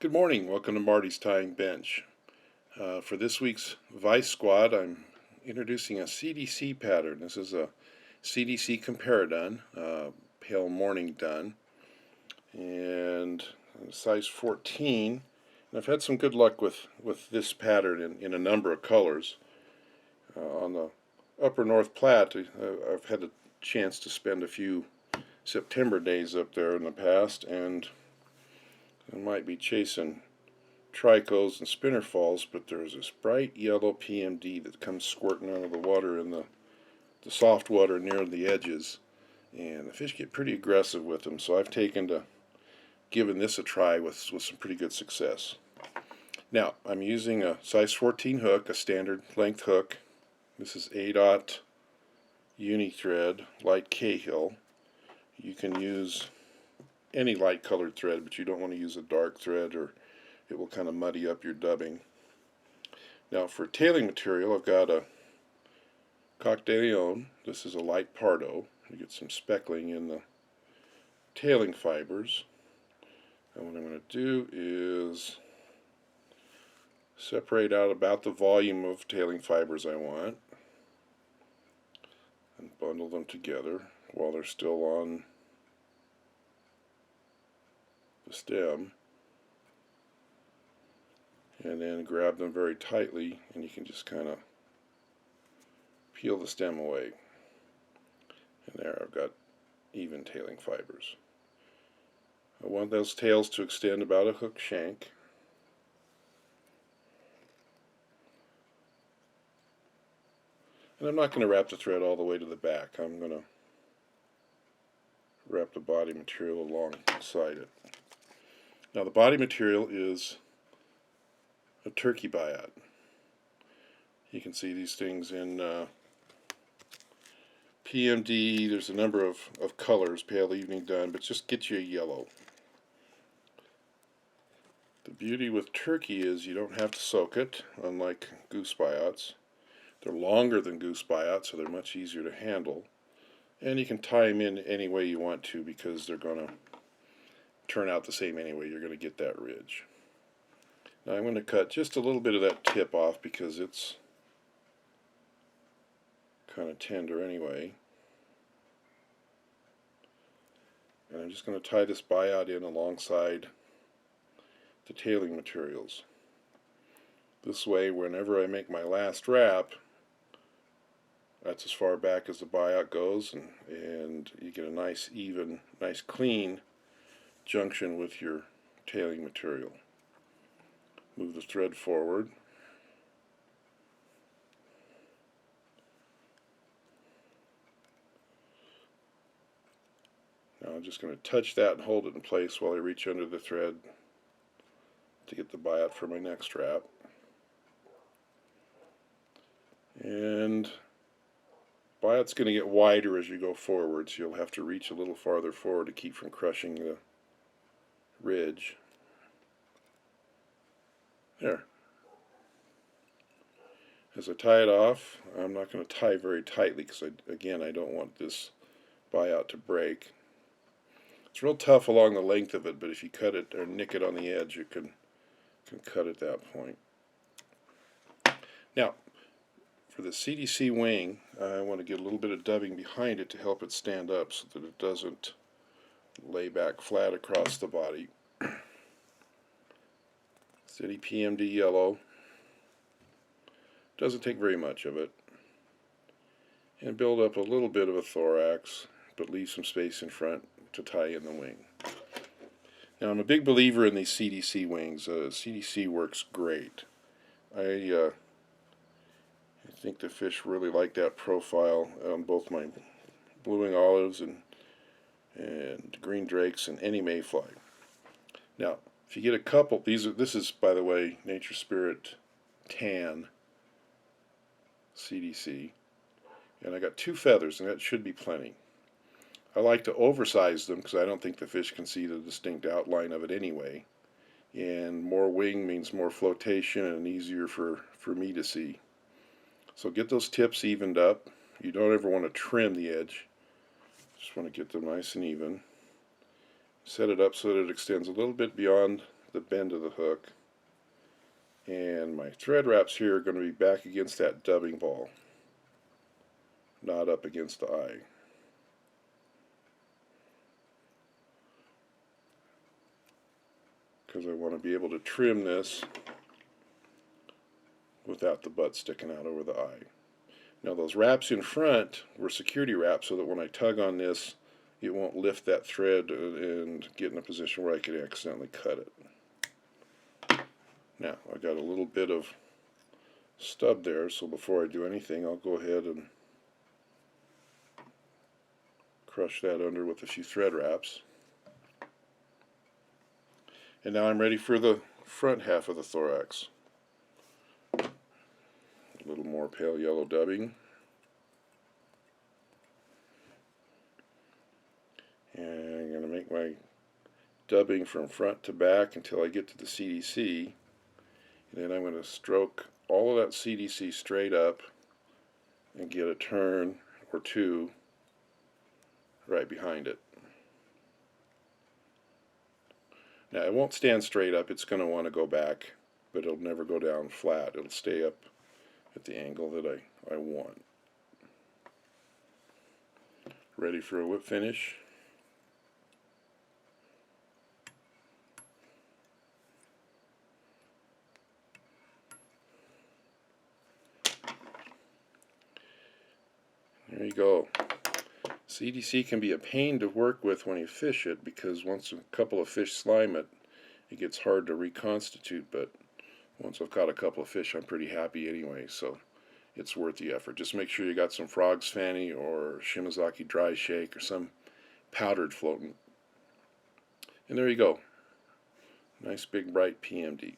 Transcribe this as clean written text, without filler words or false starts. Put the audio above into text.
Good morning, welcome to Marty's Tying Bench. For this week's Vice Squad, I'm introducing a CDC pattern. This is a CDC Comparadun, pale morning dun, and size 14. And I've had some good luck with this pattern in a number of colors. On the upper North Platte, I've had a chance to spend a few September days up there in the past, and I might be chasing tricos and spinner falls, but there's this bright yellow PMD that comes squirting out of the water in the soft water near the edges, and the fish get pretty aggressive with them, so I've taken to giving this a try with some pretty good success. Now, I'm using a size 14 hook, a standard length hook. This is ABDOMEN uni thread, Light Cahill. You can use any light colored thread, but you don't want to use a dark thread or it will kind of muddy up your dubbing. Now for tailing material, I've got a cocktail. This is a light Pardo. You get some speckling in the tailing fibers. And what I'm going to do is separate out about the volume of tailing fibers I want and bundle them together while they're still on the stem, and then grab them very tightly, and you can just kind of peel the stem away. And there I've got even tailing fibers. I want those tails to extend about a hook shank. And I'm not going to wrap the thread all the way to the back. I'm going to wrap the body material alongside it. Now the body material is a turkey biot. You can see these things in PMD. There's a number of colors, pale evening dun, but just get you a yellow. The beauty with turkey is you don't have to soak it, unlike goose biots. They're longer than goose biots, so they're much easier to handle. And you can tie them in any way you want to because they're going to turn out the same anyway. You're going to get that ridge. Now I'm going to cut just a little bit of that tip off because it's kind of tender anyway. And I'm just going to tie this biot in alongside the tailing materials. This way, whenever I make my last wrap, that's as far back as the biot goes, and you get a nice even, nice clean junction with your tailing material. Move the thread forward. Now I'm just going to touch that and hold it in place while I reach under the thread to get the biot for my next wrap. And biot's going to get wider as you go forward, so you'll have to reach a little farther forward to keep from crushing the ridge. There. As I tie it off, I'm not going to tie very tightly because, again, I don't want this biot to break. It's real tough along the length of it, but if you cut it or nick it on the edge, you can cut at that point. Now, for the CDC wing, I want to get a little bit of dubbing behind it to help it stand up so that it doesn't lay back flat across the body. Steady PMD yellow. Doesn't take very much of it. And build up a little bit of a thorax, but leave some space in front to tie in the wing. Now I'm a big believer in these CDC wings. CDC works great. I think the fish really like that profile on both my blue-wing olives and green drakes and any mayfly. Now, if you get a couple, this is, by the way, Nature Spirit Tan CDC, and I got 2 feathers, and that should be plenty. I like to oversize them because I don't think the fish can see the distinct outline of it anyway, and more wing means more flotation and easier for me to see. So get those tips evened up. You don't ever want to trim the edge. Just want to get them nice and even. Set it up so that it extends a little bit beyond the bend of the hook, and my thread wraps here are going to be back against that dubbing ball, not up against the eye. Because I want to be able to trim this without the butt sticking out over the eye. Now those wraps in front were security wraps so that when I tug on this, it won't lift that thread and get in a position where I could accidentally cut it. Now I got a little bit of stub there, so before I do anything, I'll go ahead and crush that under with a few thread wraps. And now I'm ready for the front half of the thorax. A little more pale yellow dubbing. And I'm going to make my dubbing from front to back until I get to the CDC. And then I'm going to stroke all of that CDC straight up and get a turn or two right behind it. Now it won't stand straight up, it's going to want to go back, but it'll never go down flat. It'll stay up at the angle that I want. Ready for a whip finish. There you go. CDC can be a pain to work with when you fish it, because once a couple of fish slime it, it gets hard to reconstitute, but once I've caught a couple of fish, I'm pretty happy anyway, so it's worth the effort. Just make sure you got some frog's fanny or Shimazaki dry shake or some powdered floating. And there you go. Nice big bright PMD.